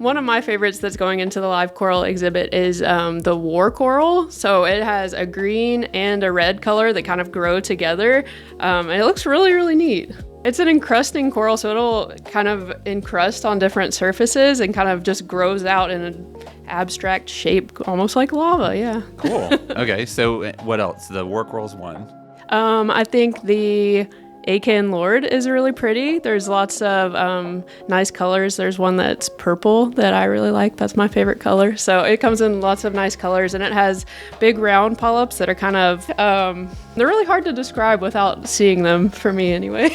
One of my favorites that's going into the live coral exhibit is the war coral. So it has a green and a red color that kind of grow together. And it looks really, really neat. It's an encrusting coral, so it'll kind of encrust on different surfaces and kind of just grows out in an abstract shape, almost like lava, yeah. Cool. Okay, so what else? The war coral's one. I think the Acan Lord is really pretty. There's lots of nice colors. There's one that's purple that I really like. That's my favorite color. So it comes in lots of nice colors, and it has big round polyps that are kind of, they're really hard to describe without seeing them, for me anyway.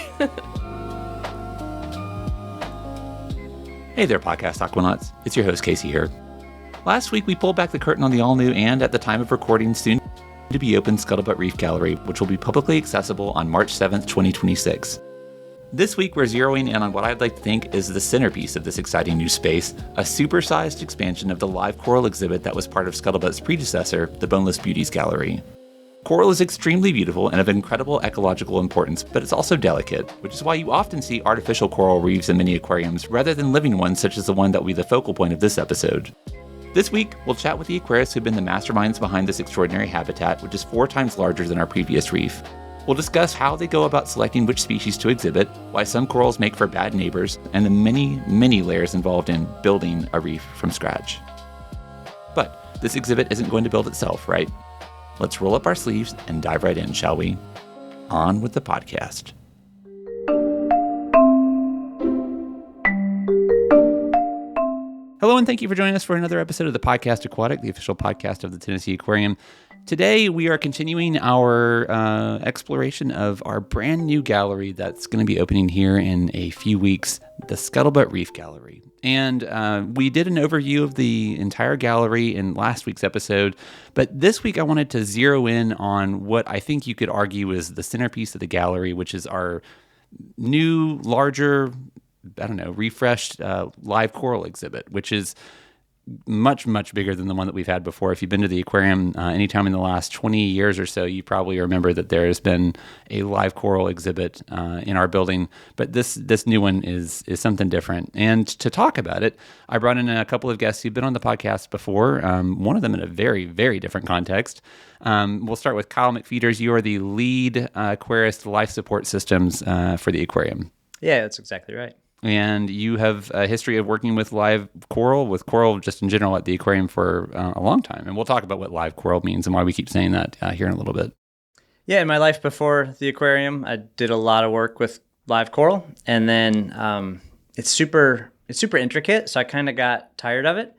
Hey there, Podcast Aquanauts. It's your host, Casey here. Last week, we pulled back the curtain on the all-new and, at the time of recording, soon to be open Scuttlebutt Reef Gallery, which will be publicly accessible on March 7th, 2026. This week, we're zeroing in on what I'd like to think is the centerpiece of this exciting new space, a supersized expansion of the live coral exhibit that was part of Scuttlebutt's predecessor, the Boneless Beauties Gallery. Coral is extremely beautiful and of incredible ecological importance, but it's also delicate, which is why you often see artificial coral reefs in many aquariums rather than living ones such as the one that will be the focal point of this episode. This week, we'll chat with the aquarists who've been the masterminds behind this extraordinary habitat, which is 4 times larger than our previous reef. We'll discuss how they go about selecting which species to exhibit, why some corals make for bad neighbors, and the many, many layers involved in building a reef from scratch. But this exhibit isn't going to build itself, right? Let's roll up our sleeves and dive right in, shall we? On with the podcast. Hello, and thank you for joining us for another episode of the Podcast Aquatic, the official podcast of the Tennessee Aquarium. Today, we are continuing our exploration of our brand new gallery that's going to be opening here in a few weeks, the Scuttlebutt Reef Gallery. And we did an overview of the entire gallery in last week's episode, but this week I wanted to zero in on what I think you could argue is the centerpiece of the gallery, which is our new, larger, refreshed live coral exhibit, which is much, much bigger than the one that we've had before. If you've been to the aquarium anytime in the last 20 years or so, you probably remember that there has been a live coral exhibit in our building. But this new one is something different. And to talk about it, I brought in a couple of guests who've been on the podcast before, one of them in a very, very different context. We'll start with Kyle McFeeters. You are the lead aquarist life support systems for the aquarium. Yeah, that's exactly right. And you have a history of working with live coral, with coral just in general at the aquarium for a long time. And we'll talk about what live coral means and why we keep saying that here in a little bit. Yeah, in my life before the aquarium, I did a lot of work with live coral. And then it's super intricate, so I kind of got tired of it.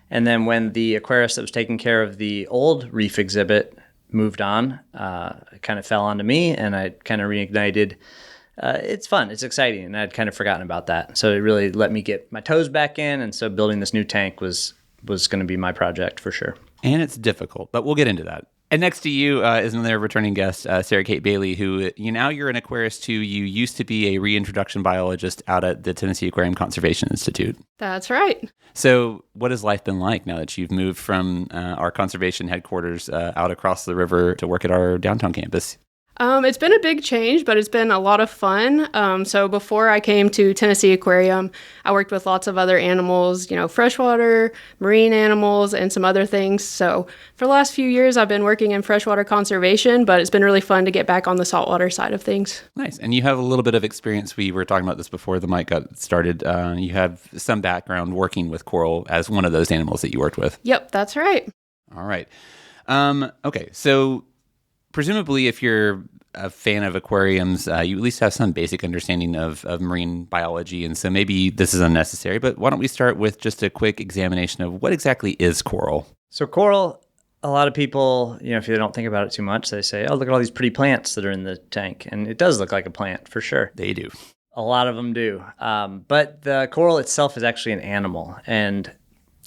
And then when the aquarist that was taking care of the old reef exhibit moved on, it kind of fell onto me, and I kind of reignited. It's fun. It's exciting. And I'd kind of forgotten about that. So it really let me get my toes back in. And so building this new tank was going to be my project for sure. And it's difficult, but we'll get into that. And next to you is another returning guest, Sarah Kate Bailey, who you're an aquarist too. You used to be a reintroduction biologist out at the Tennessee Aquarium Conservation Institute. That's right. So what has life been like now that you've moved from our conservation headquarters out across the river to work at our downtown campus? It's been a big change, but it's been a lot of fun. So before I came to Tennessee Aquarium, I worked with lots of other animals, freshwater, marine animals, and some other things. So for the last few years, I've been working in freshwater conservation, but it's been really fun to get back on the saltwater side of things. Nice. And you have a little bit of experience. We were talking about this before the mic got started. You have some background working with coral as one of those animals that you worked with. Yep, that's right. All right. Okay, so presumably, if you're a fan of aquariums, you at least have some basic understanding of marine biology, and so maybe this is unnecessary, but why don't we start with just a quick examination of what exactly is coral? So coral, a lot of people, if they don't think about it too much, they say, oh, look at all these pretty plants that are in the tank. And it does look like a plant, for sure. They do. A lot of them do. But the coral itself is actually an animal, and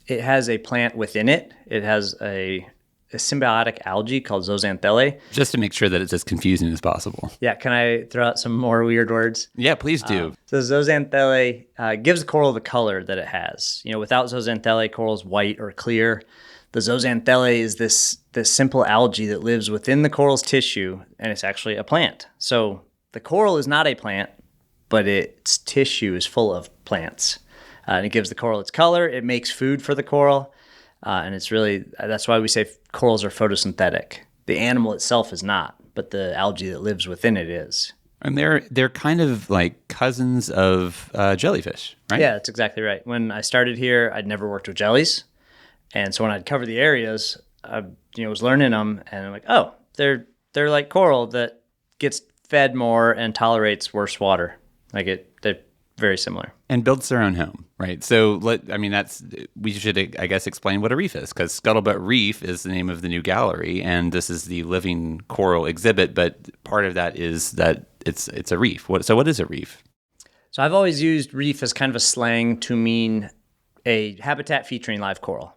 it has a plant within it. It has a symbiotic algae called zooxanthellae. Just to make sure that it's as confusing as possible. Yeah, can I throw out some more weird words? Yeah, please do. So zooxanthellae gives coral the color that it has. Without zooxanthellae, coral's white or clear. The zooxanthellae is this simple algae that lives within the coral's tissue, and it's actually a plant. So the coral is not a plant, but its tissue is full of plants. and it gives the coral its color. It makes food for the coral. And it's really, that's why we say corals are photosynthetic. The animal itself is not, but the algae that lives within it is. And they're kind of like cousins of jellyfish, right? Yeah, that's exactly right. When I started here, I'd never worked with jellies. And so when I'd cover the areas, I was learning them, and I'm like, oh, they're like coral that gets fed more and tolerates worse water. They're very similar. And builds their own home, right? So we should, I guess, explain what a reef is, because Scuttlebutt Reef is the name of the new gallery, and this is the living coral exhibit. But part of that is that it's a reef. So what is a reef? So I've always used reef as kind of a slang to mean a habitat featuring live coral.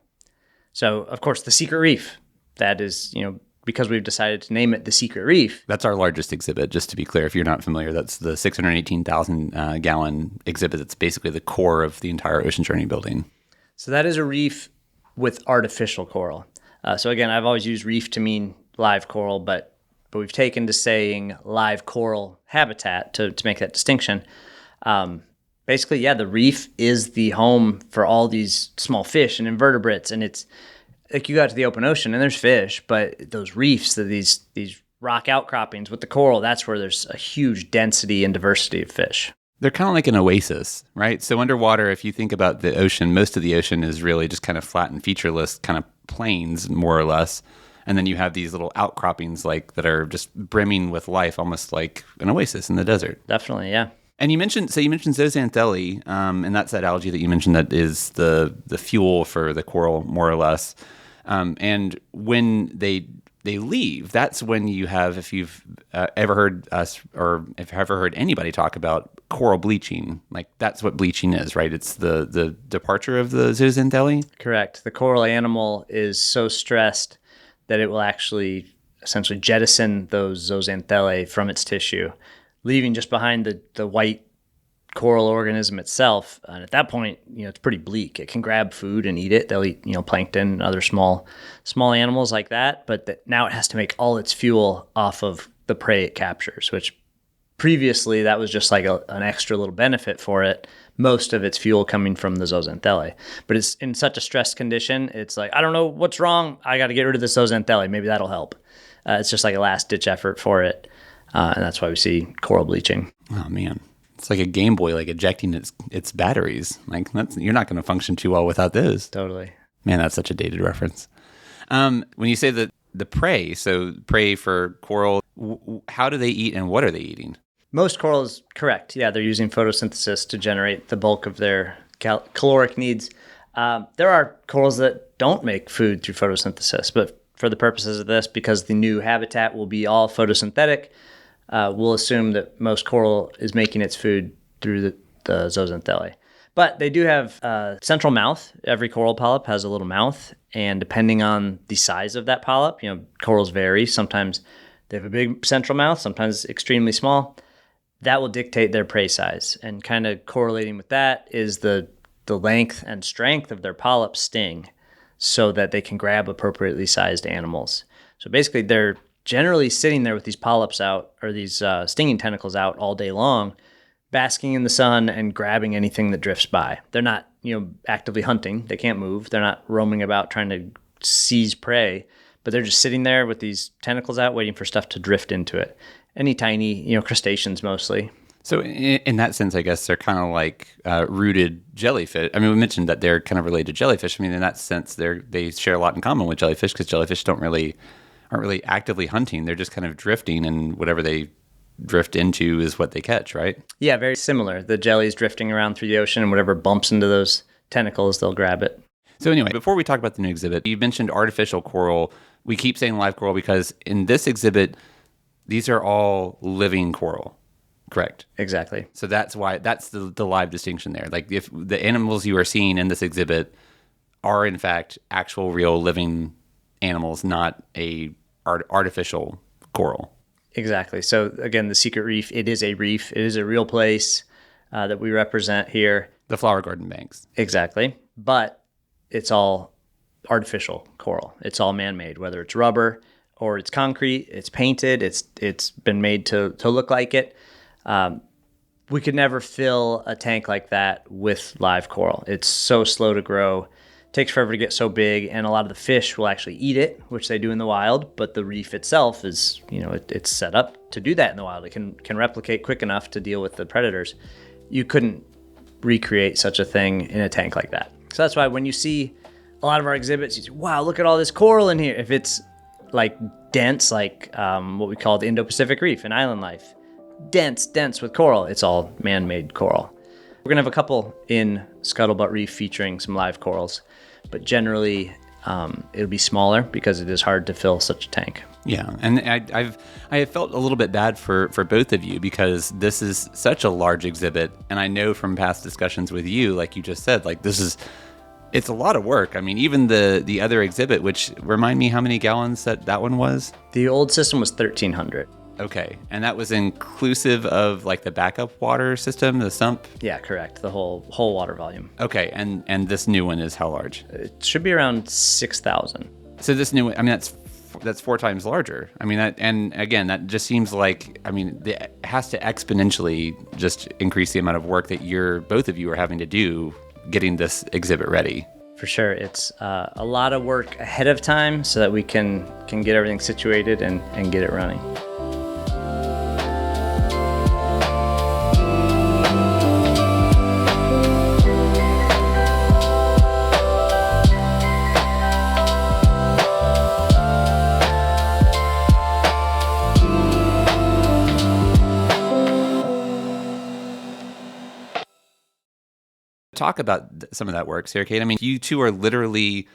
So, of course, the secret reef, that is, because we've decided to name it the secret reef. That's our largest exhibit, just to be clear, if you're not familiar. That's the 618,000 gallon exhibit. That's basically the core of the entire Ocean Journey building. So that is a reef with artificial coral. So again, I've always used reef to mean live coral, but we've taken to saying live coral habitat to make that distinction. Basically, the reef is the home for all these small fish and invertebrates, and it's like you go out to the open ocean and there's fish, but those reefs, these rock outcroppings with the coral, that's where there's a huge density and diversity of fish. They're kind of like an oasis, right? So underwater, if you think about the ocean, most of the ocean is really just kind of flat and featureless, kind of plains, more or less. And then you have these little outcroppings that are just brimming with life, almost like an oasis in the desert. Definitely, yeah. And you mentioned zooxanthellae, and that's that algae that you mentioned that is the fuel for the coral, more or less. And when they leave, that's when you have, if you've ever heard us or if you've ever heard anybody talk about coral bleaching, that's what bleaching is, right? It's the departure of the zooxanthellae. Correct. The coral animal is so stressed that it will actually essentially jettison those zooxanthellae from its tissue, leaving just behind the white coral organism itself. And at that point, it's pretty bleak. It can grab food and eat it. They'll eat, plankton and other small animals like that. But now it has to make all its fuel off of the prey it captures, which previously that was just like an extra little benefit for it. Most of its fuel coming from the zooxanthellae. But it's in such a stressed condition, it's like, I don't know what's wrong. I got to get rid of the zooxanthellae. Maybe that'll help. It's just like a last ditch effort for it. And that's why we see coral bleaching. Oh, man. It's like a Game Boy, ejecting its batteries. You're not going to function too well without those. Totally. Man, that's such a dated reference. When you say the prey, so prey for coral, how do they eat and what are they eating? Most corals, correct. Yeah, they're using photosynthesis to generate the bulk of their caloric needs. There are corals that don't make food through photosynthesis, but for the purposes of this, because the new habitat will be all photosynthetic, we'll assume that most coral is making its food through the zooxanthellae. But they do have a central mouth. Every coral polyp has a little mouth, and depending on the size of that polyp, corals vary. Sometimes they have a big central mouth, sometimes extremely small. That will dictate their prey size, and kind of correlating with that is the length and strength of their polyp sting, so that they can grab appropriately sized animals. So basically, they're generally sitting there with these polyps out, or these stinging tentacles out all day long, basking in the sun and grabbing anything that drifts by. They're not, actively hunting. They can't move. They're not roaming about trying to seize prey, but they're just sitting there with these tentacles out, waiting for stuff to drift into it. Any tiny, crustaceans mostly. So in that sense, I guess they're kind of like rooted jellyfish. I mean, we mentioned that they're kind of related to jellyfish. I mean, in that sense, they share a lot in common with jellyfish, because jellyfish aren't really actively hunting. They're just kind of drifting, and whatever they drift into is what they catch, right? Yeah, very similar. The jelly's drifting around through the ocean, and whatever bumps into those tentacles, they'll grab it. So anyway, before we talk about the new exhibit, you mentioned artificial coral. We keep saying live coral because in this exhibit, these are all living coral. Correct. Exactly. So that's why that's the live distinction there. Like, if the animals you are seeing in this exhibit are in fact actual real living animals, not a artificial coral. Exactly. So again, the secret reef, it is a reef. It is a real place that we represent here. The flower garden banks. Exactly. But it's all artificial coral. It's all man-made, whether it's rubber or it's concrete, it's painted, it's been made to look like it. we could never fill a tank like that with live coral. It's so slow to grow, takes forever to get so big, and a lot of the fish will actually eat it, which they do in the wild, but the reef itself is, it's set up to do that in the wild. It can replicate quick enough to deal with the predators. You couldn't recreate such a thing in a tank like that. So that's why when you see a lot of our exhibits, you say, wow, look at all this coral in here. If it's like dense, like what we call the Indo-Pacific Reef in island life, dense with coral, it's all man-made coral. We're gonna have a couple in Scuttlebutt Reef featuring some live corals, but generally it'll be smaller because it is hard to fill such a tank. Yeah, and I have felt a little bit bad for both of you because this is such a large exhibit, and I know from past discussions with you, like you just said, like it's a lot of work. I mean, even the other exhibit, which remind me how many gallons that one was? The old system was 1,300. Okay, and that was inclusive of like the backup water system, the sump? Yeah, correct. The whole water volume. Okay, and this new one is how large? It should be around 6,000. So this new one, I mean, that's 4 times larger. I mean, and again, that just seems like, I mean, it has to exponentially just increase the amount of work that both of you are having to do getting this exhibit ready. For sure. It's a lot of work ahead of time so that we can get everything situated and get it running. Talk about some of that work, Sarah Kate. I mean, you two are literally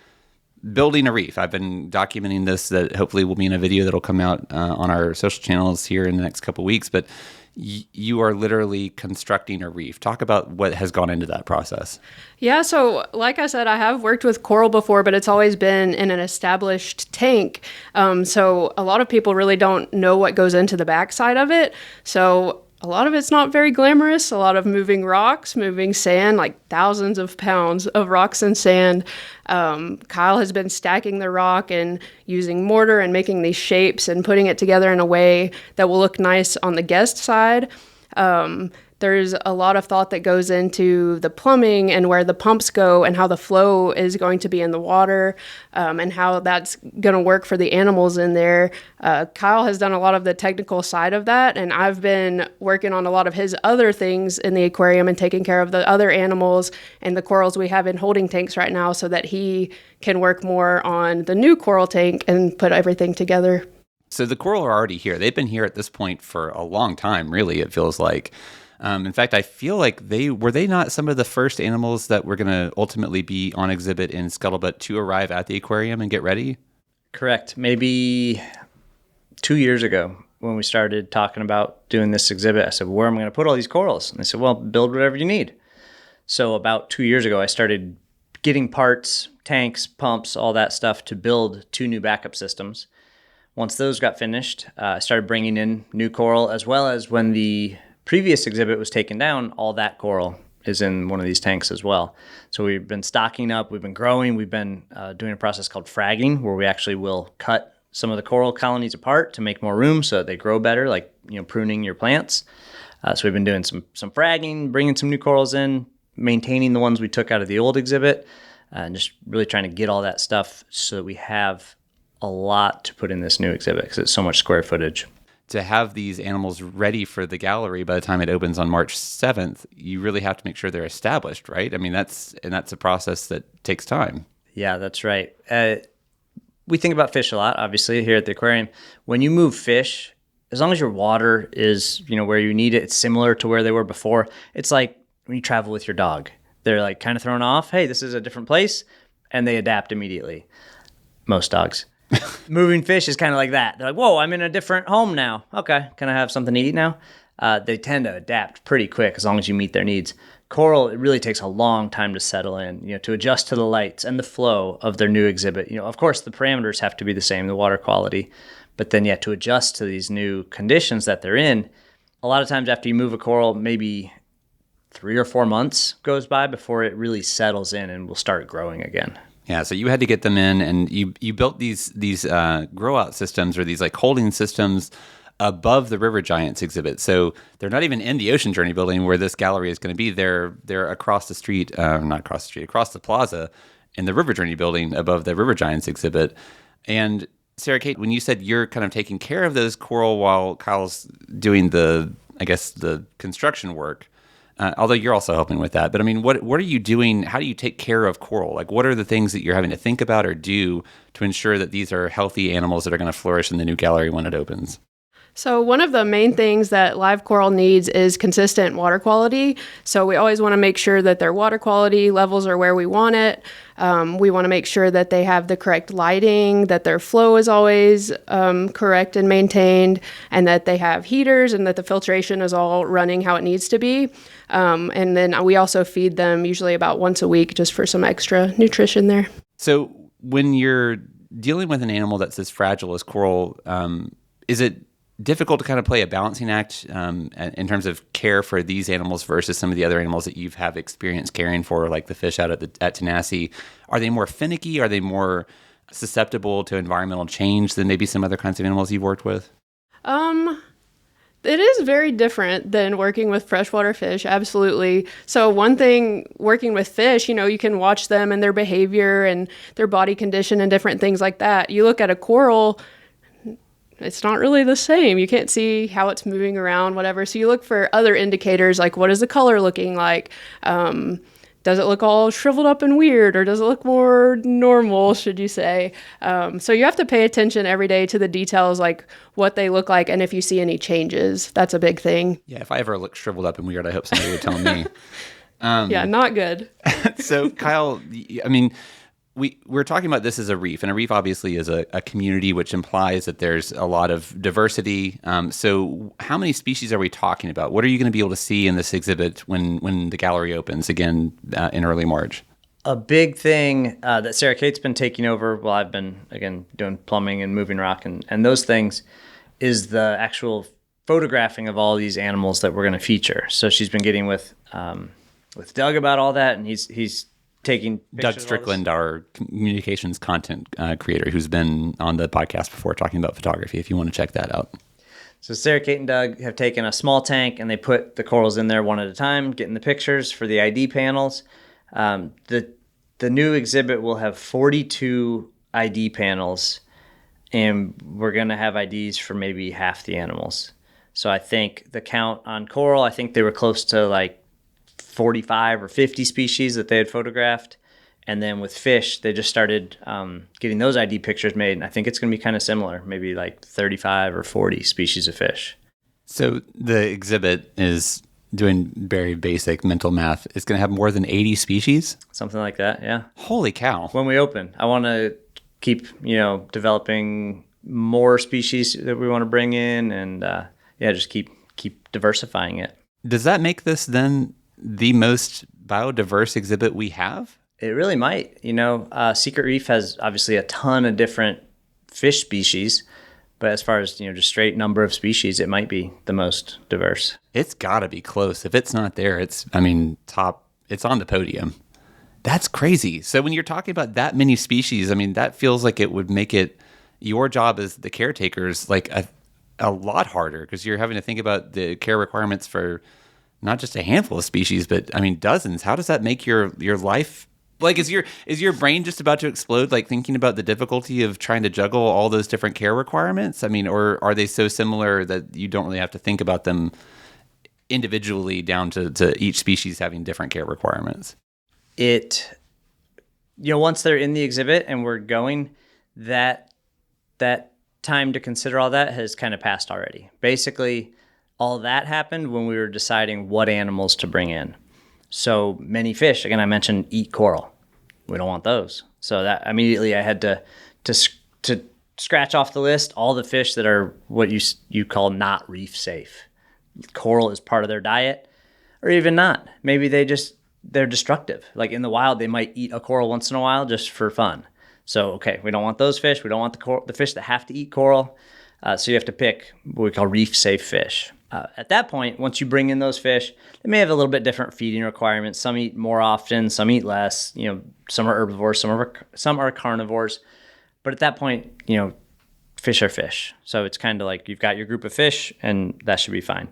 building a reef. I've been documenting this that hopefully will be in a video that'll come out on our social channels here in the next couple of weeks, but you are literally constructing a reef. Talk about what has gone into that process. Yeah, so like I said, I have worked with coral before, but it's always been in an established tank. So a lot of people really don't know what goes into the backside of it. So a lot of it's not very glamorous. A lot of moving rocks, moving sand, like thousands of pounds of rocks and sand. Kyle has been stacking the rock and using mortar and making these shapes and putting it together in a way that will look nice on the guest side. There's a lot of thought that goes into the plumbing and where the pumps go and how the flow is going to be in the water, and how that's going to work for the animals in there. Kyle has done a lot of the technical side of that, and I've been working on a lot of his other things in the aquarium and taking care of the other animals and the corals we have in holding tanks right now so that he can work more on the new coral tank and put everything together. So the coral are already here. They've been here at this point for a long time, really, it feels like. In fact, I feel like they not some of the first animals that were going to ultimately be on exhibit in Scuttlebutt to arrive at the aquarium and get ready? Correct. Maybe 2 years ago when we started talking about doing this exhibit, I said, where am I going to put all these corals? And they said, well, build whatever you need. So about 2 years ago, I started getting parts, tanks, pumps, all that stuff to build 2 new backup systems. Once those got finished, I started bringing in new coral, as well as when the previous exhibit was taken down, all that coral is in one of these tanks as well. So we've been stocking up, we've been growing, we've been doing a process called fragging, where we actually will cut some of the coral colonies apart to make more room so that they grow better, like pruning your plants. So we've been doing some fragging, bringing some new corals in, maintaining the ones we took out of the old exhibit, and just really trying to get all that stuff so that we have a lot to put in this new exhibit because it's so much square footage. To have these animals ready for the gallery by the time it opens on March 7th, you really have to make sure they're established, right? I mean, that's a process that takes time. Yeah, that's right. We think about fish a lot, obviously, here at the aquarium. When you move fish, as long as your water is, where you need it, it's similar to where they were before. It's like when you travel with your dog. They're like kind of thrown off. Hey, this is a different place, and they adapt immediately. Most dogs. Moving fish is kind of like that. They're like, whoa, I'm in a different home now. Okay, can I have something to eat now? They tend to adapt pretty quick as long as you meet their needs. Coral, it really takes a long time to settle in, to adjust to the lights and the flow of their new exhibit. Of course, the parameters have to be the same, the water quality, but then to adjust to these new conditions that they're in, a lot of times after you move a coral, maybe 3 or 4 months goes by before it really settles in and will start growing again. Yeah, so you had to get them in, and you built these grow out systems or these like holding systems above the River Giants exhibit. So they're not even in the Ocean Journey building where this gallery is going to be. They're across the street, not across the street, across the plaza in the River Journey building above the River Giants exhibit. And Sarah Kate, when you said you're kind of taking care of those coral while Kyle's doing the construction work, although you're also helping with that. But I mean, what are you doing? How do you take care of coral? Like, what are the things that you're having to think about or do to ensure that these are healthy animals that are going to flourish in the new gallery when it opens? So one of the main things that live coral needs is consistent water quality. So we always want to make sure that their water quality levels are where we want it. We want to make sure that they have the correct lighting, that their flow is always correct and maintained, and that they have heaters and that the filtration is all running how it needs to be. And then we also feed them usually about once a week just for some extra nutrition there. So when you're dealing with an animal that's as fragile as coral, is it difficult to kind of play a balancing act in terms of care for these animals versus some of the other animals that you've have experience caring for, like the fish out at Tanasi? Are they more finicky? Are they more susceptible to environmental change than maybe some other kinds of animals you've worked with? It is very different than working with freshwater fish, absolutely. So one thing, working with fish, you can watch them and their behavior and their body condition and different things like that. You look at a coral, it's not really the same. You can't see how it's moving around, whatever. So you look for other indicators, like what is the color looking like? Does it look all shriveled up and weird, or does it look more normal, should you say? So you have to pay attention every day to the details, like what they look like and if you see any changes. That's a big thing. Yeah, if I ever look shriveled up and weird, I hope somebody would tell me. Yeah, not good. So Kyle, I mean, we're talking about this as a reef, and a reef obviously is a community, which implies that there's a lot of diversity. So how many species are we talking about? What are you going to be able to see in this exhibit when the gallery opens again in early March? A big thing that Sarah Kate's been taking over while I've been, again, doing plumbing and moving rock and those things is the actual photographing of all these animals that we're going to feature. So she's been getting with Doug about all that, and he's taking Doug Strickland, our communications content creator, who's been on the podcast before talking about photography, if you want to check that out. So Sarah Kate and Doug have taken a small tank and they put the corals in there one at a time, getting the pictures for the ID panels. The new exhibit will have 42 ID panels, and we're going to have IDs for maybe half the animals. So I think the count on coral, I think they were close to like 45 or 50 species that they had photographed. And then with fish, they just started getting those ID pictures made. And I think it's going to be kind of similar, maybe like 35 or 40 species of fish. So the exhibit is doing very basic mental math. It's going to have more than 80 species? Something like that, yeah. Holy cow. When we open, I want to keep, developing more species that we want to bring in and, just keep diversifying it. Does that make this then the most biodiverse exhibit we have? It really might. Secret Reef has obviously a ton of different fish species, but as far as, just straight number of species, it might be the most diverse. It's got to be close. If it's not there, it's on the podium. That's crazy. So when you're talking about that many species, that feels like it would make it your job as the caretakers like a lot harder, because you're having to think about the care requirements for not just a handful of species, but dozens. How does that make your life? Like, is your brain just about to explode, like thinking about the difficulty of trying to juggle all those different care requirements? Or are they so similar that you don't really have to think about them individually down to each species having different care requirements? Once they're in the exhibit and we're going, that time to consider all that has kind of passed already. Basically, all that happened when we were deciding what animals to bring in. So many fish, again, I mentioned eat coral. We don't want those. So that immediately I had to scratch off the list all the fish that are what you call not reef safe. Coral is part of their diet, or even not. Maybe they're destructive. Like in the wild, they might eat a coral once in a while just for fun. So, okay, we don't want those fish. We don't want the fish that have to eat coral. So you have to pick what we call reef safe fish. At that point, once you bring in those fish, they may have a little bit different feeding requirements. Some eat more often, some eat less. Some are herbivores, some are carnivores. But at that point, fish are fish. So it's kind of like you've got your group of fish and that should be fine.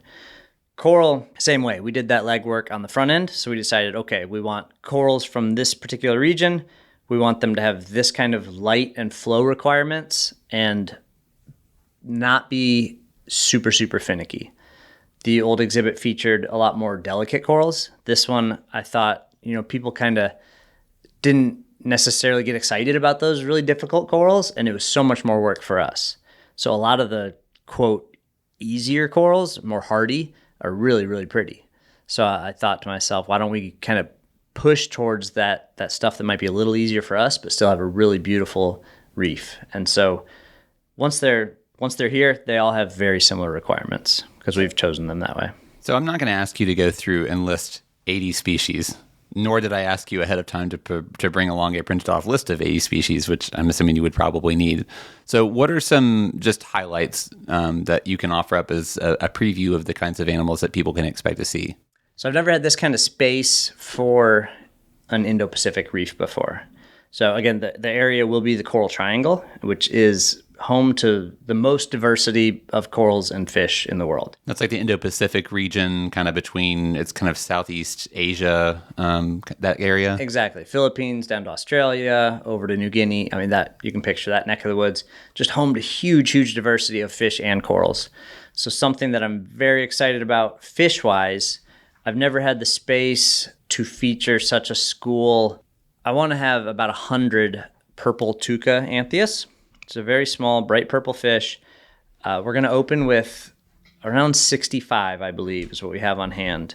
Coral, same way. We did that legwork on the front end. So we decided, okay, we want corals from this particular region. We want them to have this kind of light and flow requirements and not be super, super finicky. The old exhibit featured a lot more delicate corals. This one, I thought, people kind of didn't necessarily get excited about those really difficult corals, and it was so much more work for us. So a lot of the, quote, easier corals, more hardy, are really, really pretty. So I thought to myself, why don't we kind of push towards that stuff that might be a little easier for us, but still have a really beautiful reef. And so once they're here, they all have very similar requirements because we've chosen them that way. So I'm not going to ask you to go through and list 80 species, nor did I ask you ahead of time to bring along a printed off list of 80 species, which I'm assuming you would probably need. So what are some just highlights that you can offer up as a preview of the kinds of animals that people can expect to see? So I've never had this kind of space for an Indo-Pacific reef before. So again, the area will be the Coral Triangle, which is home to the most diversity of corals and fish in the world. That's like the Indo-Pacific region, kind of between, it's kind of Southeast Asia, that area. Exactly. Philippines down to Australia, over to New Guinea. I mean, that you can picture that neck of the woods, just home to huge, huge diversity of fish and corals. So something that I'm very excited about fish-wise, I've never had the space to feature such a school. I want to have about 100 purple tuca anthias. It's a very small, bright purple fish. We're going to open with around 65, I believe, is what we have on hand.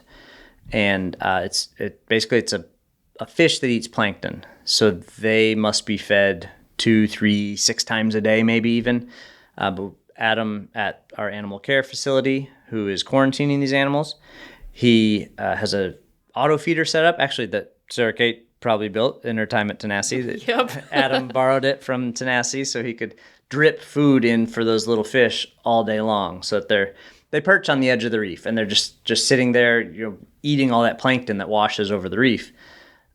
And it's a fish that eats plankton. So they must be fed 2, 3, 6 times a day, maybe even. But Adam at our animal care facility, who is quarantining these animals, he has a auto feeder set up, actually, that Sarah Kate probably built in her time at Tenacity. Yep. Adam borrowed it from Tenacity so he could drip food in for those little fish all day long, so that they perch on the edge of the reef and they're just sitting there, eating all that plankton that washes over the reef.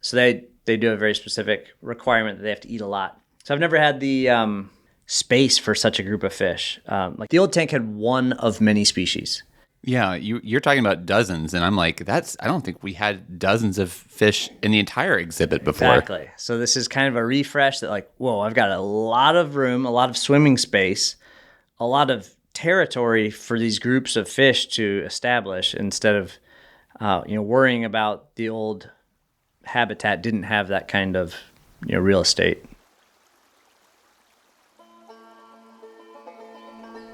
So they do a very specific requirement that they have to eat a lot. So I've never had the space for such a group of fish. Like the old tank had one of many species. Yeah, you're talking about dozens, and I'm like, I don't think we had dozens of fish in the entire exhibit before. Exactly. So this is kind of a refresh that like, whoa, I've got a lot of room, a lot of swimming space, a lot of territory for these groups of fish to establish instead of, worrying about the old habitat didn't have that kind of, real estate.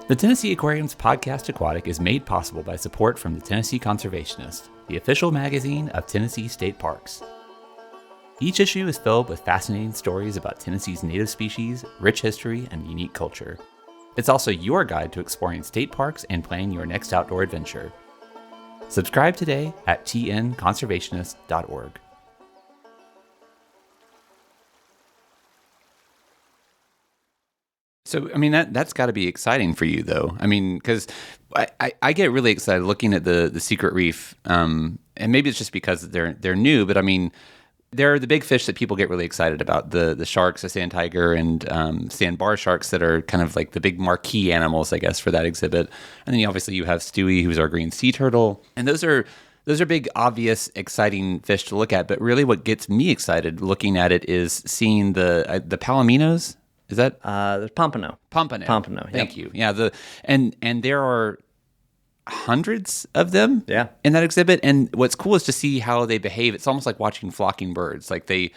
The Tennessee Aquarium's podcast Aquatic is made possible by support from the Tennessee Conservationist, the official magazine of Tennessee state parks. Each issue is filled with fascinating stories about Tennessee's native species, rich history, and unique culture. It's also your guide to exploring state parks and planning your next outdoor adventure. Subscribe today at tnconservationist.org. So, I mean, that's got to be exciting for you, though. I mean, because I get really excited looking at the Secret Reef, and maybe it's just because they're new, but I mean, they're the big fish that people get really excited about. The sharks, the sand tiger, and sandbar sharks that are kind of like the big marquee animals, I guess, for that exhibit. And then obviously you have Stewie, who's our green sea turtle, and those are big, obvious, exciting fish to look at. But really, what gets me excited looking at it is seeing the palominos. Is that there's pompano? Pompano. Thank Yep. you. Yeah. And there are hundreds of them. Yeah. In that exhibit. And what's cool is to see how they behave. It's almost like watching flocking birds. Like they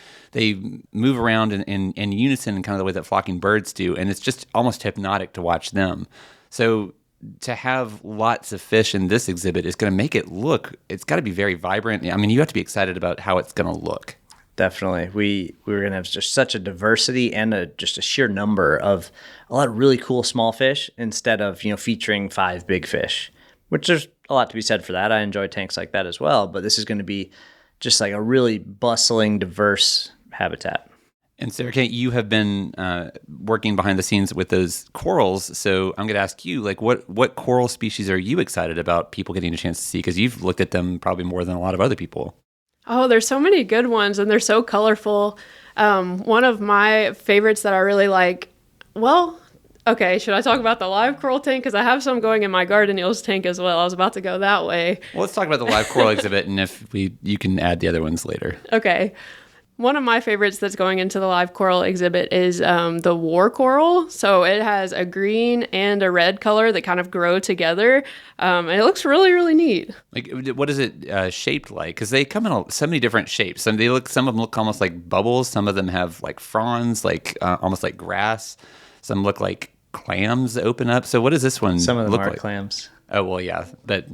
move around in unison in kind of the way that flocking birds do, and it's just almost hypnotic to watch them. So to have lots of fish in this exhibit is going to make it look. It's got to be very vibrant. I mean, you have to be excited about how it's going to look. Definitely. We were going to have just such a diversity and just a sheer number of a lot of really cool small fish instead of, featuring 5 big fish, which there's a lot to be said for that. I enjoy tanks like that as well, but this is going to be just like a really bustling, diverse habitat. And Sarah Kate, you have been working behind the scenes with those corals. So I'm going to ask you, like, what coral species are you excited about people getting a chance to see? Because you've looked at them probably more than a lot of other people. Oh, there's so many good ones, and they're so colorful. One of my favorites that I really like, Okay, should I talk about the live coral tank? Because I have some going in my garden eels tank as well. I was about to go that way. Well, let's talk about the live coral exhibit, and you can add the other ones later. Okay. One of my favorites that's going into the live coral exhibit is the war coral. So it has a green and a red color that kind of grow together. And it looks really, really neat. Like, what is it shaped like? Because they come in so many different shapes. Some of them look almost like bubbles. Some of them have like fronds, like almost like grass. Some look like clams that open up. So what does this one Some of them look are like? clams. Oh, well, yeah, but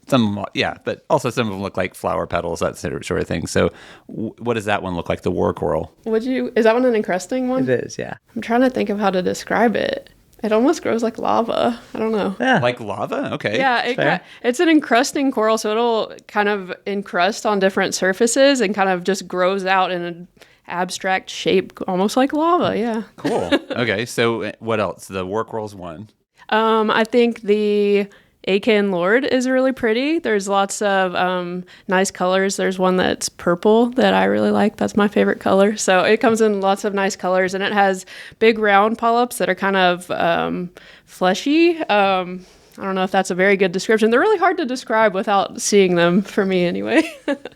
but also some of them look like flower petals, that sort of thing. So what does that one look like, the war coral? Is that one an encrusting one? It is, yeah. I'm trying to think of how to describe it. It almost grows like lava. I don't know. Yeah. Like lava? Okay. Yeah, it's an encrusting coral, so it'll kind of encrust on different surfaces and kind of just grows out in an abstract shape, almost like lava, yeah. Cool. Okay, so what else? The war coral's one. I think the Acan Lord is really pretty. There's lots of nice colors. There's one that's purple that I really like. That's my favorite color. So it comes in lots of nice colors, and it has big round polyps that are kind of fleshy. I don't know if that's a very good description. They're really hard to describe without seeing them, for me anyway.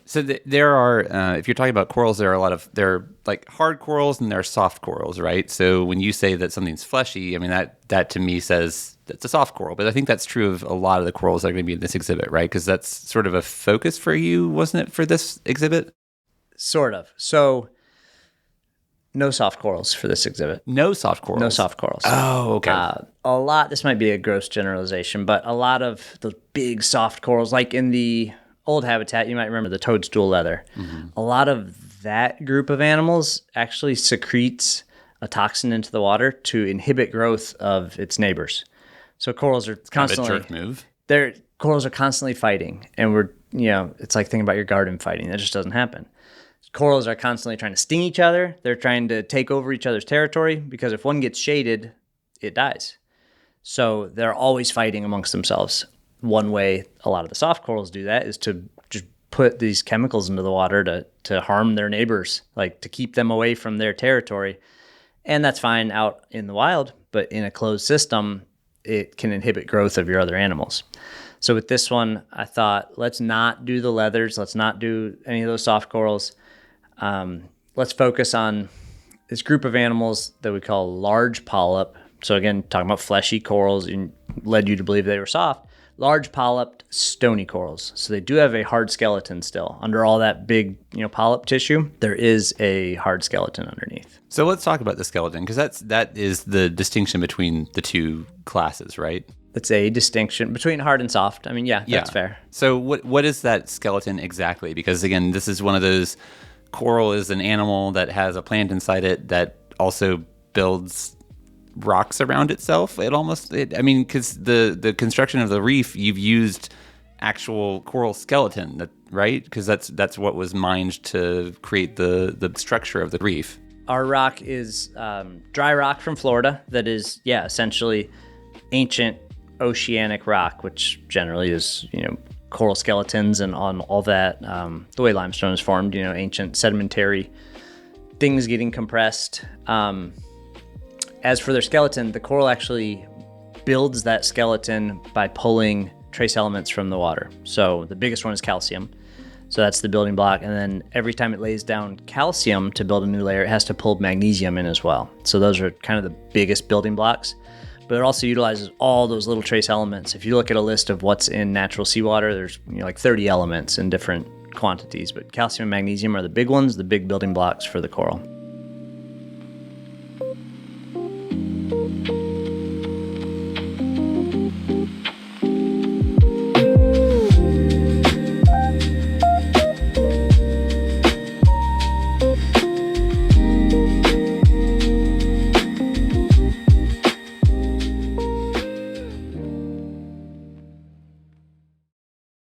So there are, if you're talking about corals, there are like hard corals and there are soft corals, right? So when you say that something's fleshy, I mean, that to me says that's a soft coral. But I think that's true of a lot of the corals that are going to be in this exhibit, right? Because that's sort of a focus for you, wasn't it, for this exhibit? Sort of. So no soft corals for this exhibit. No soft corals? No soft corals. Oh, okay. This might be a gross generalization, but a lot of the big soft corals, like in the old habitat, you might remember the toadstool leather. Mm-hmm. A lot of that group of animals actually secretes a toxin into the water to inhibit growth of its neighbors. So corals are constantly... Kind of a jerk move. Corals are constantly fighting, and it's like thinking about your garden fighting. That just doesn't happen. Corals are constantly trying to sting each other. They're trying to take over each other's territory because if one gets shaded, it dies. So they're always fighting amongst themselves. One way a lot of the soft corals do that is to just put these chemicals into the water to harm their neighbors, like to keep them away from their territory. And that's fine out in the wild, but in a closed system, it can inhibit growth of your other animals. So with this one, I thought, let's not do the leathers. Let's not do any of those soft corals. Let's focus on this group of animals that we call large polyp. So again, talking about fleshy corals and led you to believe they were soft. Large polyp stony corals. So they do have a hard skeleton still. Under all that big, polyp tissue, there is a hard skeleton underneath. So let's talk about the skeleton, because that is the distinction between the two classes, right? It's a distinction between hard and soft. I mean, yeah, that's fair. So what is that skeleton exactly? Because again, this is one of those... Coral is an animal that has a plant inside it that also builds rocks around itself. Because the construction of the reef, you've used actual coral skeleton, right? Because that's what was mined to create the structure of the reef. Our rock is dry rock from Florida that is, essentially ancient oceanic rock, which generally is, coral skeletons and on all that, the way limestone is formed, ancient sedimentary things getting compressed. As for their skeleton, the coral actually builds that skeleton by pulling trace elements from the water. So the biggest one is calcium. So that's the building block. And then every time it lays down calcium to build a new layer, it has to pull magnesium in as well. So those are kind of the biggest building blocks. But it also utilizes all those little trace elements. If you look at a list of what's in natural seawater, there's like 30 elements in different quantities. But calcium and magnesium are the big ones, the big building blocks for the coral.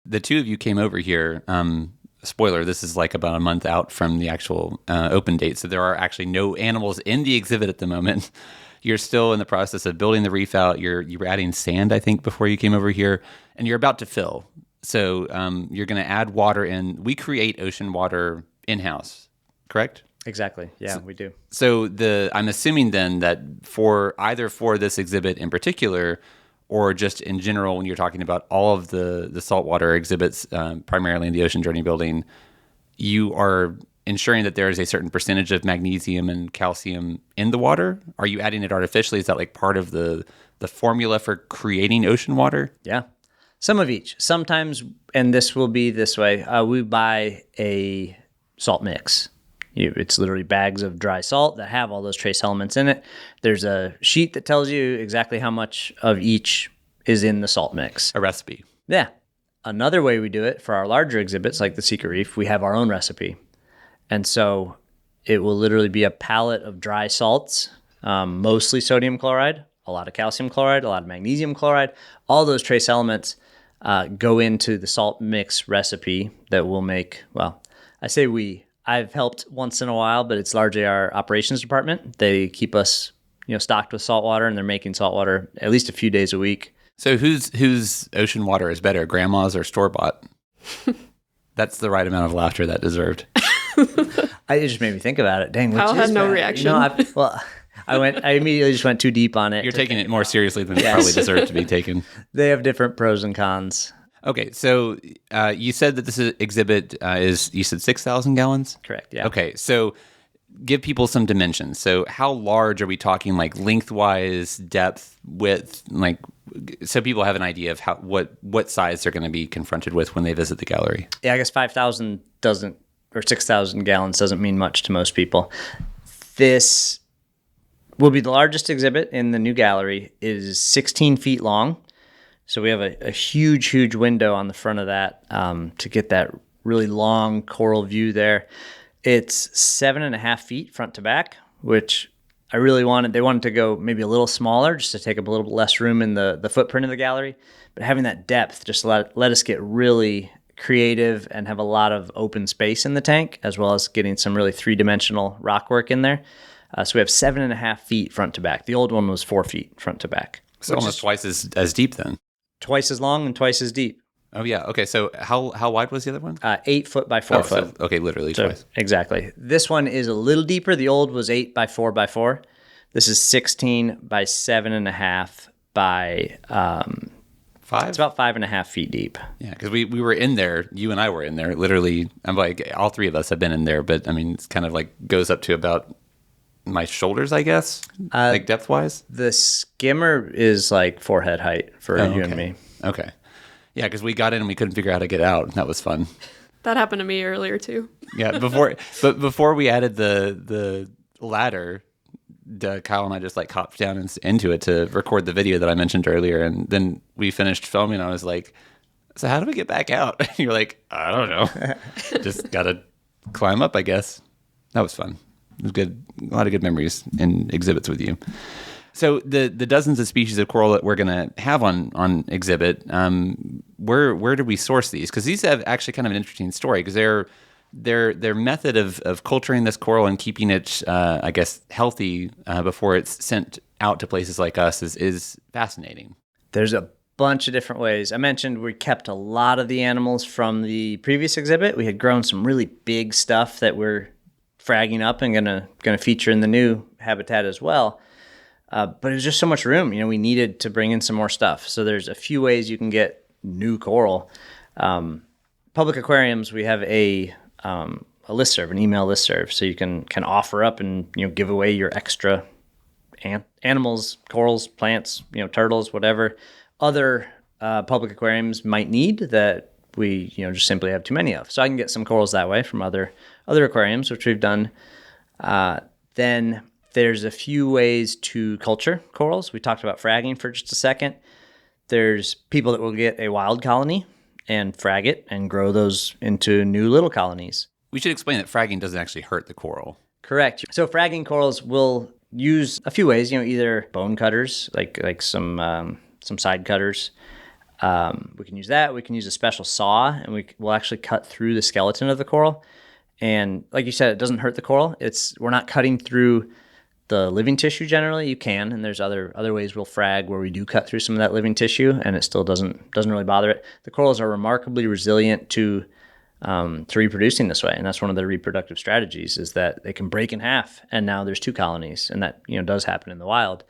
The two of you came over here. Spoiler, this is like about a month out from the actual open date, so there are actually no animals in the exhibit at the moment. You're still in the process of building the reef out. You were adding sand, I think, before you came over here, and you're about to fill. So you're going to add water in. We create ocean water in-house, correct? Exactly. Yeah, we do. So I'm assuming then that for this exhibit in particular, or just in general, when you're talking about all of the saltwater exhibits, primarily in the Ocean Journey building, you are ensuring that there is a certain percentage of magnesium and calcium in the water. Are you adding it artificially? Is that like part of the formula for creating ocean water? Yeah. Some of each. Sometimes, and this will be this way, we buy a salt mix. It's literally bags of dry salt that have all those trace elements in it. There's a sheet that tells you exactly how much of each is in the salt mix. A recipe. Yeah. Another way we do it for our larger exhibits, like the Secret Reef, we have our own recipe. And so it will literally be a palette of dry salts, mostly sodium chloride, a lot of calcium chloride, a lot of magnesium chloride. All those trace elements go into the salt mix recipe that we'll make. Well, I say we. I've helped once in a while, but it's largely our operations department. They keep us, stocked with salt water, and they're making salt water at least a few days a week. So whose ocean water is better, grandma's or store-bought? That's the right amount of laughter that deserved. It just made me think about it. Dang, Kyle had no reaction. I immediately just went too deep on it. You're taking it more seriously than it probably deserved to be taken. They have different pros and cons. Okay, so you said that this exhibit you said 6,000 gallons? Correct, yeah. Okay, so give people some dimensions. So how large are we talking, like lengthwise, depth, width, like so people have an idea of what size they're going to be confronted with when they visit the gallery? Yeah, I guess 5,000 doesn't, or 6,000 gallons doesn't mean much to most people. This will be the largest exhibit in the new gallery. It is 16 feet long. So we have a huge, huge window on the front of that to get that really long coral view there. It's 7.5 feet front to back, which I really wanted. They wanted to go maybe a little smaller just to take up a little bit less room in the footprint of the gallery. But having that depth just let us get really creative and have a lot of open space in the tank, as well as getting some really three-dimensional rock work in there. So we have 7.5 feet front to back. The old one was 4 feet front to back. So almost twice as deep then. Twice as long and twice as deep. Oh yeah. Okay. So how wide was the other one? 8 foot by 4 foot. So, okay, literally twice. Exactly. This one is a little deeper. The old was 8 by 4 by 4. This is 16 by 7.5 by 5. It's about 5.5 feet deep. Yeah, because we were in there. You and I were in there. Literally, I'm like all three of us have been in there. But I mean, it's kind of like goes up to about my shoulders, I guess, like depth wise. The skimmer is like forehead height for you and me. Okay. Yeah, because we got in and we couldn't figure out how to get out. That was fun. That happened to me earlier too. Yeah, before we added the ladder, Kyle and I just like hopped down into it to record the video that I mentioned earlier, and then we finished filming. And I was like, "So how do we get back out?" And you're like, "I don't know. Just gotta climb up, I guess." That was fun. It was good. A lot of good memories and exhibits with you. So the dozens of species of coral that we're going to have on exhibit, where do we source these? Because these have actually kind of an interesting story, because their method of culturing this coral and keeping it, I guess, healthy before it's sent out to places like us is fascinating. There's a bunch of different ways. I mentioned we kept a lot of the animals from the previous exhibit. We had grown some really big stuff that we're fragging up and gonna feature in the new habitat as well. But it was just so much room. We needed to bring in some more stuff. So there's a few ways you can get new coral. Public aquariums, we have a listserv, an email listserv, so you can offer up and give away your extra animals, corals, plants, turtles, whatever other public aquariums might need that we just simply have too many of. So I can get some corals that way from other aquariums, which we've done. Then there's a few ways to culture corals. We talked about fragging for just a second. There's people that will get a wild colony and frag it and grow those into new little colonies. We should explain that fragging doesn't actually hurt the coral. Correct. So fragging corals will use a few ways, either bone cutters, like some side cutters. We can use that. We can use a special saw, and we'll actually cut through the skeleton of the coral. And like you said, it doesn't hurt the coral. We're not cutting through the living tissue generally. You can, and there's other ways we'll frag where we do cut through some of that living tissue, and it still doesn't really bother it. The corals are remarkably resilient to to reproducing this way. And that's one of their reproductive strategies, is that they can break in half and now there's 2 colonies, and that, does happen in the wild.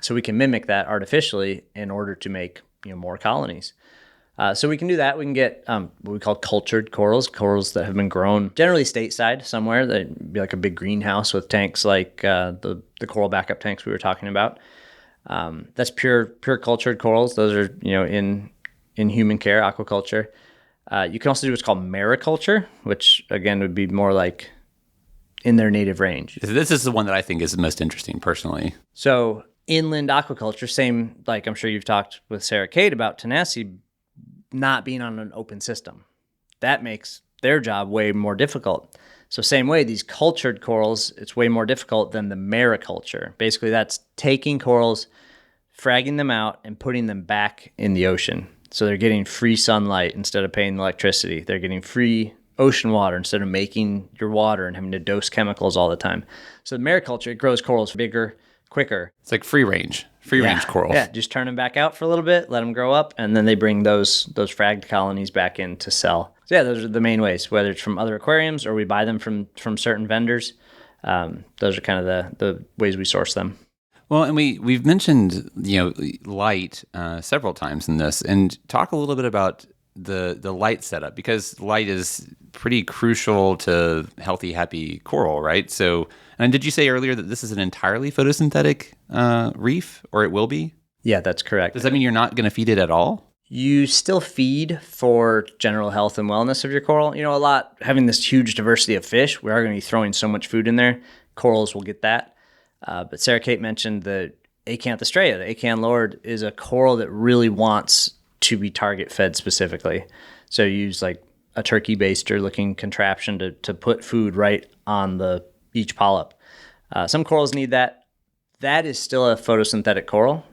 So we can mimic that artificially in order to make, more colonies. So we can do that. We can get what we call cultured corals that have been grown generally stateside somewhere. That'd be like a big greenhouse with tanks like the coral backup tanks we were talking about. That's pure cultured corals. Those are, in human care, aquaculture. You can also do what's called mariculture, which again would be more like in their native range. This is the one that I think is the most interesting personally. So inland aquaculture, same, like I'm sure you've talked with Sarah Kate about tenacity not being on an open system. That makes their job way more difficult. So same way, these cultured corals, it's way more difficult than the mariculture. Basically, that's taking corals, fragging them out, and putting them back in the ocean. So they're getting free sunlight instead of paying electricity. They're getting free ocean water instead of making your water and having to dose chemicals all the time. So the mariculture, it grows corals bigger, quicker. It's like free range coral. Yeah, just turn them back out for a little bit, let them grow up, and then they bring those fragged colonies back in to sell. So yeah, those are the main ways, whether it's from other aquariums or we buy them from certain vendors. Those are kind of the ways we source them. Well, and we've mentioned, light several times in this, and talk a little bit about the light setup, because light is pretty crucial to healthy, happy coral, right? So, and did you say earlier that this is an entirely photosynthetic reef, or it will be? Yeah, that's correct. Does that mean you're not going to feed it at all? You still feed for general health and wellness of your coral. Having this huge diversity of fish, we are going to be throwing so much food in there. Corals will get that. But Sarah Kate mentioned the Acanthostraea. The Acanthostrea is a coral that really wants to be target fed specifically. So you use like a turkey baster looking contraption to put food right on each polyp. Some corals need that. That is still a photosynthetic coral.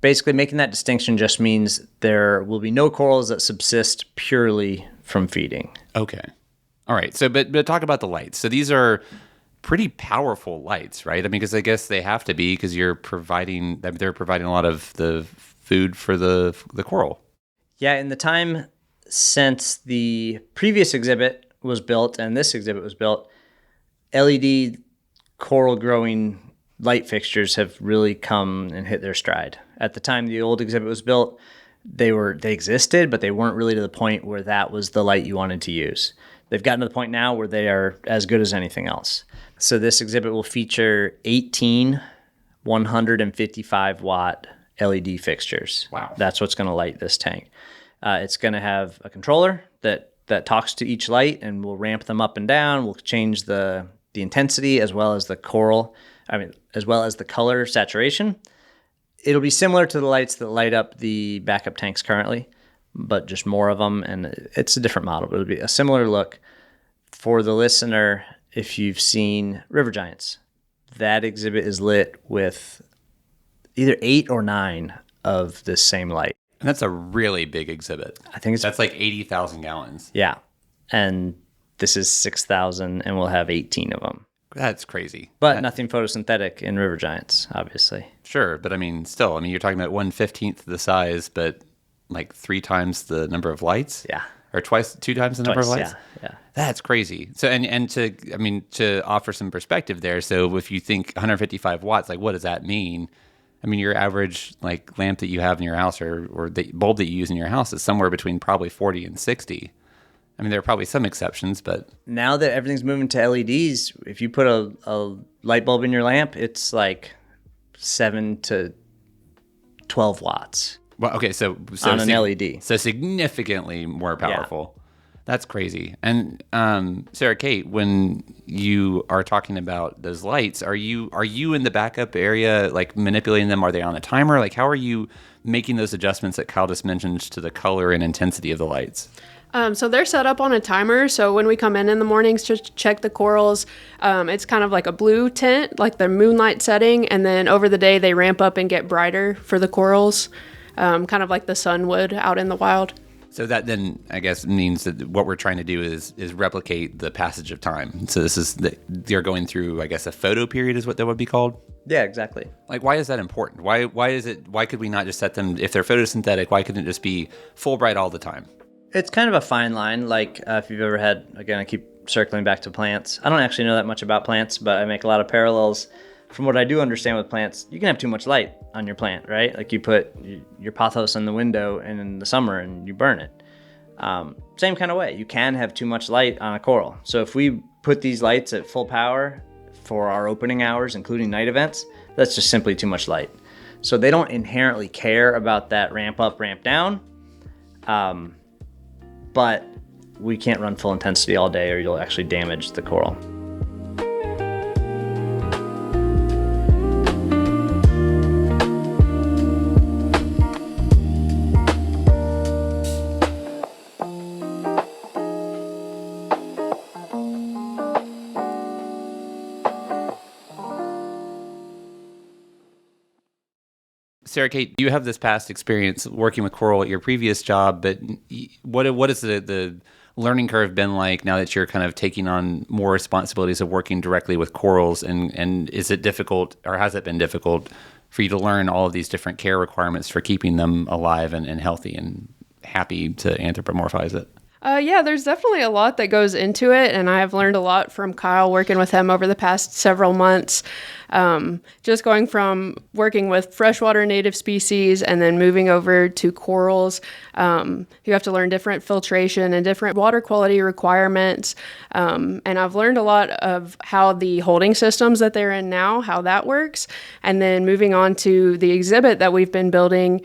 Basically, making that distinction just means there will be no corals that subsist purely from feeding. Okay. All right. So, but talk about the lights. So these are pretty powerful lights, right? I mean, because I guess they have to be, because they're providing a lot of the food for the coral. Yeah. In the time since the previous exhibit was built and this exhibit was built, LED coral growing light fixtures have really come and hit their stride. At the time the old exhibit was built, they existed, but they weren't really to the point where that was the light you wanted to use. They've gotten to the point now where they are as good as anything else. So this exhibit will feature 18 155 watt LED fixtures. Wow. That's what's going to light this tank. It's going to have a controller that talks to each light, and we'll ramp them up and down. We'll change the intensity as well as the color saturation. It'll be similar to the lights that light up the backup tanks currently, but just more of them, and it's a different model, but it'll be a similar look. For the listener, if you've seen River Giants, that exhibit is lit with either 8 or 9 of this same light. And that's a really big exhibit. I think that's like 80,000 gallons. Yeah. And this is 6,000, and we'll have 18 of them. That's crazy. But nothing photosynthetic in River Giants, obviously. Sure, but still, you're talking about 1/15 the size, but like 3 times the number of lights? Yeah. Or 2 times the number of lights? Yeah. That's crazy. So, and to offer some perspective there, so if you think 155 watts, like what does that mean? Your average like lamp that you have in your house or the bulb that you use in your house is somewhere between probably 40 and 60. There are probably some exceptions, but now that everything's moving to LEDs, if you put a light bulb in your lamp, it's like 7 to 12 watts. Well, okay, so on an LED. So significantly more powerful. Yeah. That's crazy. And Sarah Kate, when you are talking about those lights, are you in the backup area, like manipulating them? Are they on a timer? Like, how are you making those adjustments that Kyle just mentioned to the color and intensity of the lights? So they're set up on a timer. So when we come in the mornings to check the corals, it's kind of like a blue tint, like the moonlight setting. And then over the day, they ramp up and get brighter for the corals, kind of like the sun would out in the wild. So that then, I guess, means that what we're trying to do is replicate the passage of time. So this is they're going through, I guess, a photo period is what that would be called? Yeah, exactly. Like, why is that important? Why could we not just set them, if they're photosynthetic, why couldn't it just be full bright all the time? It's kind of a fine line. Like if you've ever had, again, I keep circling back to plants. I don't actually know that much about plants, but I make a lot of parallels. From what I do understand with plants, you can have too much light on your plant, right? Like you put your pothos in the window in the summer and you burn it. Same kind of way. You can have too much light on a coral. So if we put these lights at full power for our opening hours, including night events, that's just simply too much light. So they don't inherently care about that ramp up, ramp down. But we can't run full intensity all day or you'll actually damage the coral. Sarah Kate, you have this past experience working with coral at your previous job, but what is the learning curve been like now that you're kind of taking on more responsibilities of working directly with corals? And is it difficult, or has it been difficult for you to learn all of these different care requirements for keeping them alive and healthy and happy to anthropomorphize it? Yeah, there's definitely a lot that goes into it, and I've learned a lot from Kyle working with him over the past several months. Just going from working with freshwater native species and then moving over to corals, you have to learn different filtration and different water quality requirements. And I've learned a lot of how the holding systems that they're in now, how that works. And then moving on to the exhibit that we've been building,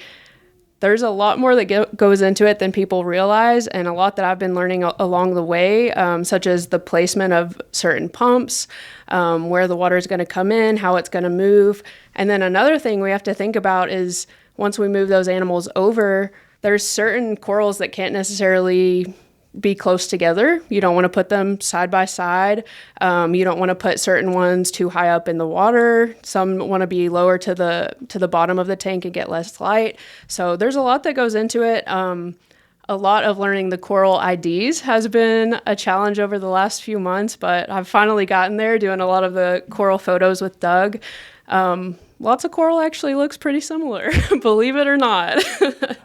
there's a lot more that goes into it than people realize, and a lot that I've been learning along the way, such as the placement of certain pumps, where the water is going to come in, how it's going to move. And then another thing we have to think about is once we move those animals over, there's certain corals that can't necessarily be close together. You don't want to put them side by side. You don't want to put certain ones too high up in the water. Some want to be lower to the bottom of the tank and get less light. So there's a lot that goes into it. A lot of learning the coral IDs has been a challenge over the last few months, but I've finally gotten there doing a lot of the coral photos with Doug. Lots of coral actually looks pretty similar, believe it or not.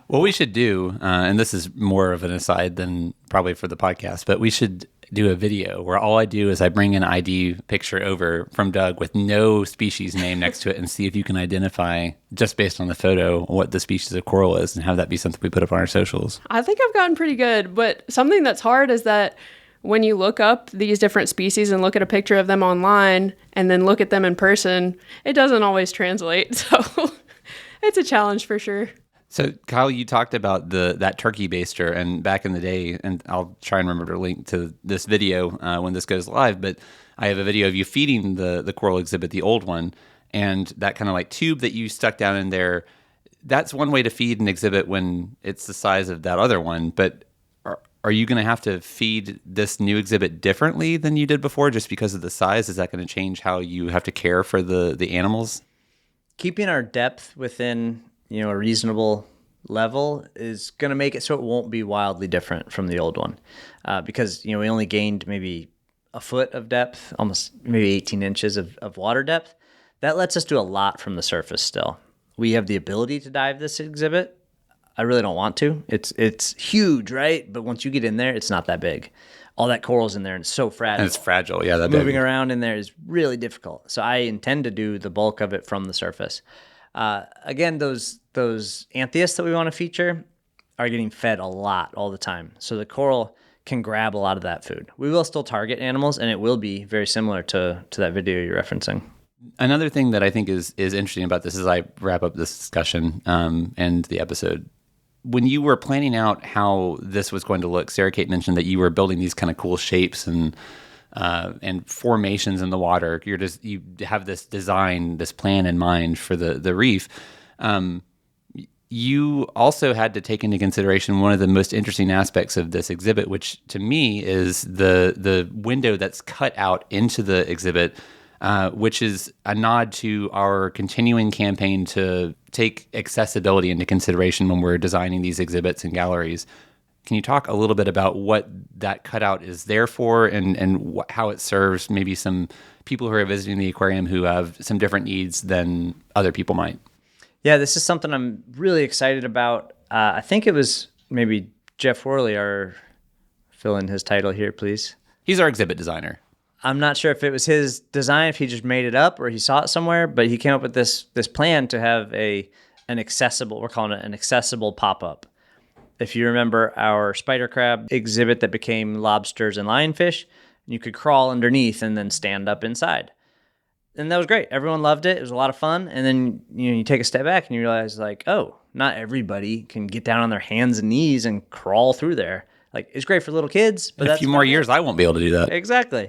What we should do, and this is more of an aside than probably for the podcast, but we should do a video where all I do is I bring an ID picture over from Doug with no species name next to it and see if you can identify, just based on the photo, what the species of coral is, and have that be something we put up on our socials. I think I've gotten pretty good, but something that's hard is that when you look up these different species and look at a picture of them online and then look at them in person, it doesn't always translate. So it's a challenge for sure. So Kyle, you talked about that turkey baster, and back in the day, and I'll try and remember to link to this video when this goes live, but I have a video of you feeding the coral exhibit, the old one, and that kind of like tube that you stuck down in there. That's one way to feed an exhibit when it's the size of that other one, but are you going to have to feed this new exhibit differently than you did before just because of the size? Is that going to change how you have to care for the animals? Keeping our depth within, a reasonable level is going to make it so it won't be wildly different from the old one. Because, we only gained maybe a foot of depth, almost maybe 18 inches of water depth. That lets us do a lot from the surface still. We have the ability to dive this exhibit. I really don't want to. It's huge, right? But once you get in there, it's not that big. All that coral's in there and it's so fragile. And it's fragile, yeah. Moving around in there is really difficult. So I intend to do the bulk of it from the surface. Again, those anthias that we want to feature are getting fed a lot all the time. So the coral can grab a lot of that food. We will still target animals, and it will be very similar to that video you're referencing. Another thing that I think is interesting about this as I wrap up this discussion and the episode, when you were planning out how this was going to look, Sarah Kate mentioned that you were building these kind of cool shapes and formations in the water. You have this design, this plan in mind for the reef. You also had to take into consideration one of the most interesting aspects of this exhibit, which to me is the window that's cut out into the exhibit, which is a nod to our continuing campaign to take accessibility into consideration when we're designing these exhibits and galleries. Can you talk a little bit about what that cutout is there for and how it serves maybe some people who are visiting the aquarium who have some different needs than other people might? Yeah, this is something I'm really excited about. I think it was maybe Jeff Worley, fill in his title here, please. He's our exhibit designer. I'm not sure if it was his design, if he just made it up or he saw it somewhere, but he came up with this plan to have an accessible, we're calling it an accessible pop-up. If you remember our spider crab exhibit that became lobsters and lionfish, you could crawl underneath and then stand up inside. And that was great. Everyone loved it. It was a lot of fun. And then you take a step back and you realize like, oh, not everybody can get down on their hands and knees and crawl through there. Like, it's great for little kids, but in a few more years, I won't be able to do that. Exactly.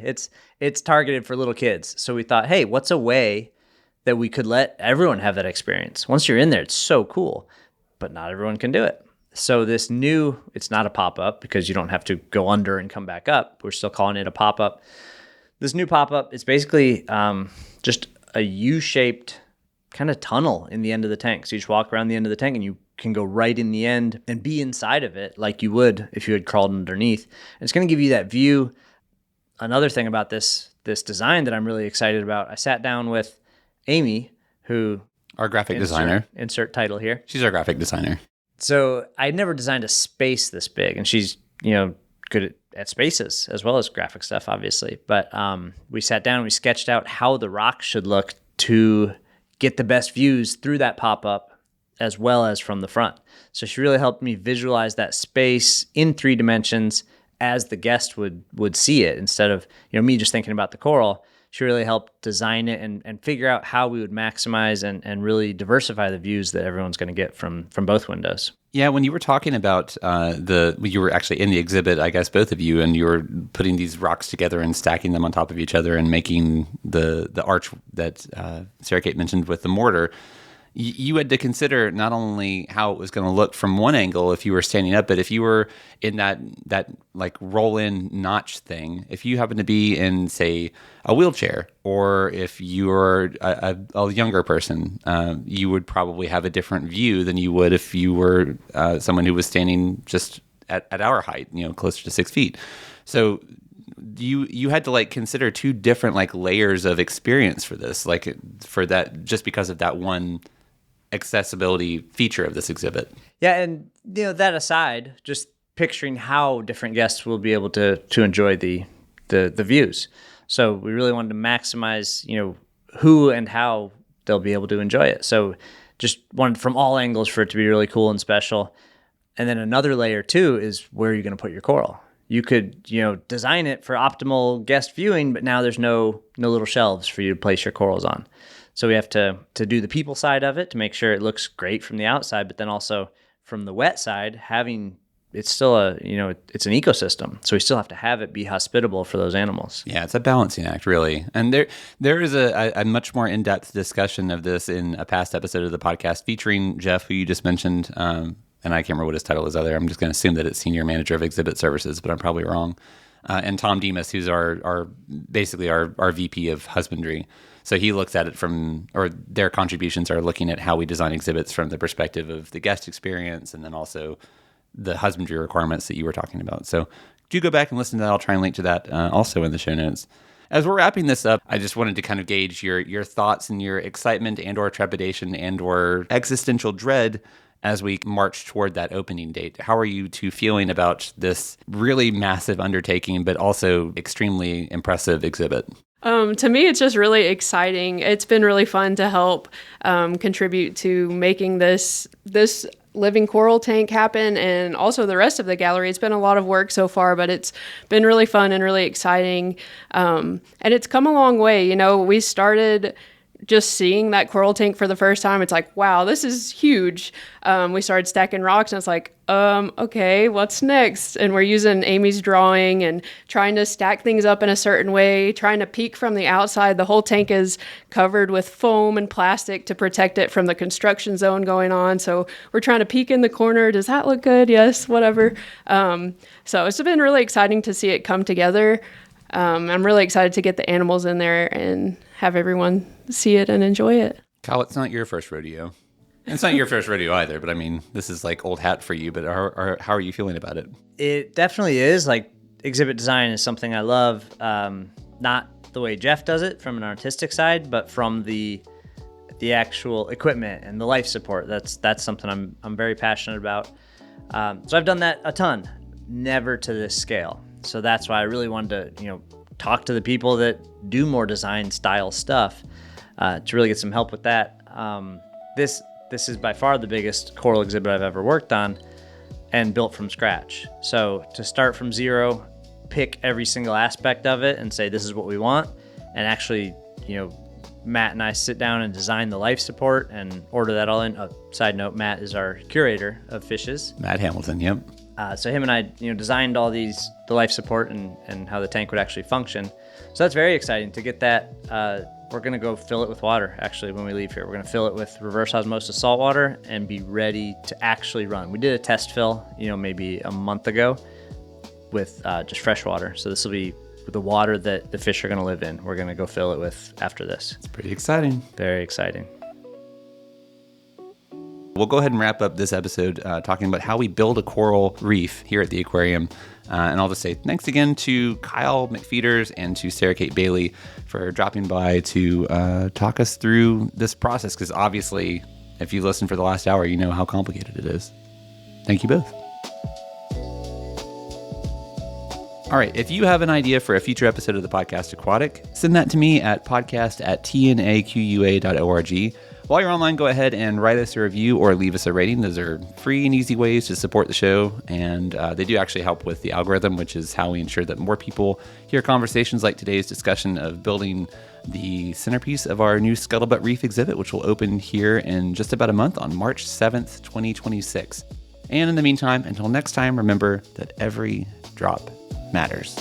It's targeted for little kids. So we thought, hey, what's a way that we could let everyone have that experience? Once you're in there, it's so cool, but not everyone can do it. So this new, it's not a pop-up because you don't have to go under and come back up. We're still calling it a pop-up. This new pop-up, it's basically just a U-shaped kind of tunnel in the end of the tank. So you just walk around the end of the tank and you can go right in the end and be inside of it like you would if you had crawled underneath. And it's going to give you that view. Another thing about this design that I'm really excited about, I sat down with Amy, who... Our graphic designer. Insert title here. She's our graphic designer. So I'd never designed a space this big, and she's, good at spaces as well as graphic stuff, obviously. But we sat down and we sketched out how the rocks should look to get the best views through that pop-up as well as from the front. So she really helped me visualize that space in 3 dimensions as the guest would see it instead of, me just thinking about the coral. She really helped design it and figure out how we would maximize and really diversify the views that everyone's going to get from both windows. Yeah, when you were talking about you were actually in the exhibit, I guess both of you, and you were putting these rocks together and stacking them on top of each other and making the arch that Sarah Kate mentioned with the mortar. You had to consider not only how it was going to look from one angle if you were standing up, but if you were in that like roll-in notch thing, if you happen to be in, say, a wheelchair, or if you're a younger person, you would probably have a different view than you would if you were someone who was standing just at our height, closer to 6 feet. So you had to like consider 2 different like layers of experience for this, like for that, just because of that one accessibility feature of this exhibit. Yeah, and that aside, just picturing how different guests will be able to enjoy the views. So we really wanted to maximize, who and how they'll be able to enjoy it. So just wanted from all angles for it to be really cool and special. And then another layer too is where you're going to put your coral. You could, design it for optimal guest viewing, but now there's no little shelves for you to place your corals on. So we have to do the people side of it to make sure it looks great from the outside, but then also from the wet side, it's still it's an ecosystem. So we still have to have it be hospitable for those animals. Yeah, it's a balancing act, really. And there is a much more in-depth discussion of this in a past episode of the podcast featuring Jeff, who you just mentioned, and I can't remember what his title is either. I'm just going to assume that it's Senior Manager of Exhibit Services, but I'm probably wrong. And Tom Demas, who's our VP of Husbandry. So he looks at it or their contributions are looking at how we design exhibits from the perspective of the guest experience and then also the husbandry requirements that you were talking about. So do go back and listen to that. I'll try and link to that also in the show notes. As we're wrapping this up, I just wanted to kind of gauge your thoughts and your excitement and or trepidation and or existential dread as we march toward that opening date. How are you 2 feeling about this really massive undertaking, but also extremely impressive exhibit? To me, it's just really exciting. It's been really fun to help contribute to making this living coral tank happen, and also the rest of the gallery. It's been a lot of work so far, but it's been really fun and really exciting. And it's come a long way. We started just seeing that coral tank for the first time. It's like, wow, this is huge. We started stacking rocks and it's like, okay, what's next? And we're using Amy's drawing and trying to stack things up in a certain way, trying to peek from the outside. The whole tank is covered with foam and plastic to protect it from the construction zone going on. So we're trying to peek in the corner. Does that look good? Yes, whatever. So it's been really exciting to see it come together. I'm really excited to get the animals in there and have everyone see it and enjoy it. Kyle, it's not your first rodeo. It's not your first rodeo either, but I mean, this is like old hat for you, but how are you feeling about it? It definitely is. Like, exhibit design is something I love. Not the way Jeff does it from an artistic side, but from the actual equipment and the life support. That's something I'm very passionate about. So I've done that a ton, never to this scale. So that's why I really wanted to, talk to the people that do more design style stuff to really get some help with that. This is by far the biggest coral exhibit I've ever worked on and built from scratch. So to start from zero, pick every single aspect of it and say, this is what we want. And actually, Matt and I sit down and design the life support and order that all in. Side note, Matt is our curator of fishes. Matt Hamilton, yep. So him and I, designed all the life support and how the tank would actually function. So that's very exciting to get that. We're going to go fill it with water, actually, when we leave here. We're going to fill it with reverse osmosis salt water and be ready to actually run. We did a test fill, maybe a month ago with just fresh water. So this will be the water that the fish are going to live in. We're going to go fill it with after this. It's pretty exciting. Very exciting. We'll go ahead and wrap up this episode talking about how we build a coral reef here at the aquarium. And I'll just say thanks again to Kyle McFeeters and to Sarah Kate Bailey for dropping by to talk us through this process, because obviously, if you've listened for the last hour, you know how complicated it is. Thank you both. All right, if you have an idea for a future episode of the podcast Aquatic, send that to me at podcast@tnaqua.org. While you're online, go ahead and write us a review or leave us a rating. Those are free and easy ways to support the show, and they do actually help with the algorithm, which is how we ensure that more people hear conversations like today's discussion of building the centerpiece of our new Scuttlebutt Reef exhibit, which will open here in just about a month on March 7th, 2026. And in the meantime, until next time, remember that every drop matters.